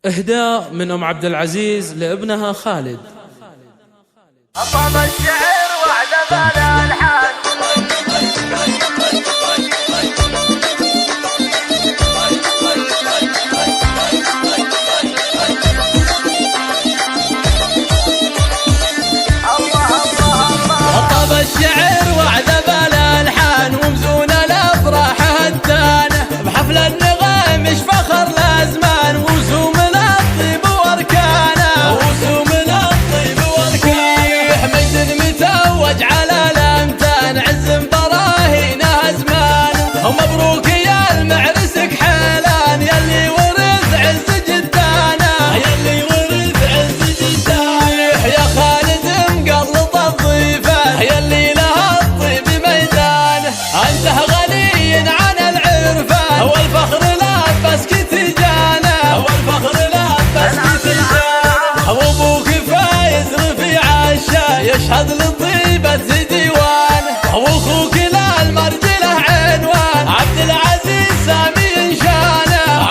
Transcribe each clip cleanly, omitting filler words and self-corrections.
إهداء من أم عبد العزيز لابنها خالد. أطاب الشعر وعد بلا الحان أطاب الشعر وعد بلا الحان ومزون الأفراح هتانه بحفل النغام فخر الأزمان وسوم الطيب واركانه مجد متوج على الأمتان عز براهين أزمان ومبروك يا المعرسك حيلان يلي ورث عز جدانا يا خالد مقلط الضيفان يلي لها الطيب ميدانه أنت غني عن العرفان والفخر لابسك تجانه وابوك فايز رفيع الشان يشهد للطيبة ديوانه واخوك للمرجله عنوان عبد العزيز سامي شانه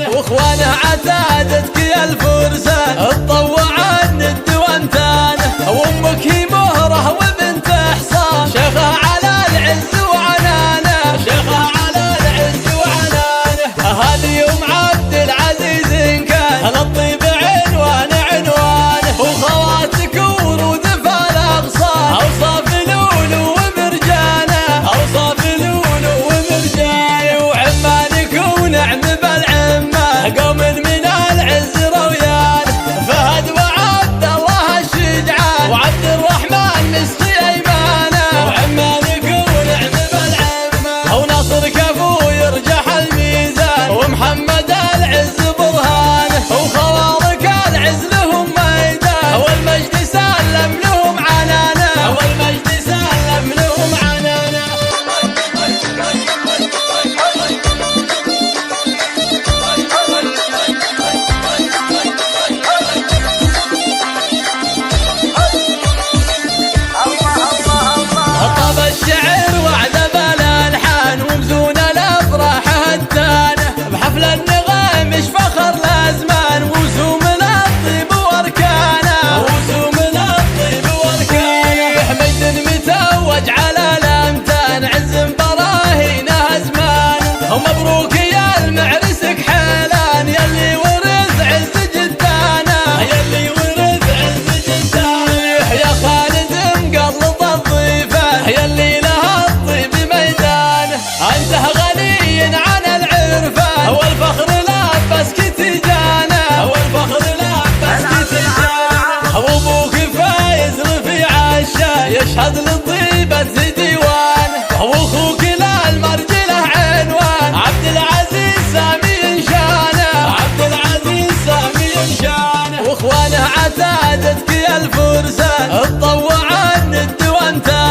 واخوانه عتادتك يا الفرسان تطوع الند وامتانه وامك هي مهره وبنت حصان شيخه على العز وعنانه هذه ام عبد العزيز إن كان الطيب عنوانه وخواتك ورود فالاغصان اوصاف لولو ومرجانه وعمانك ونعم بالعمان قوم من العز رويانه فهد وعبد الله الشجعان وعبد الرحمن مسقي ايمانه وعمانك ونعم بالعمان وناصر كفو يرجح الميزان ومحمد العز برهانه وخوارك العز لهم ميدان والمجد سلم لهم عنانه طاب الشعر وعد بلا الحان ومزون الافراح هتانه بحفل النغام فخر الازمان وسوم الطيب واركانه مجد متوج على الامتان عز براهين ازمان ومبروك يا المعرسك حيلان يلي ورث عز جدانا يا خالد مقلط الضيفان يلي لها الطيب ميدانه انت غني عن العرفان والفخر لابسك تجانه وابوك فايز رفيع الشان يشهد للطيبة ديوانه واخوك للمرجله عنوان عبد العزيز سامي شانه واخوانه عتادتك يا الفرسان تطوع الند وامتانه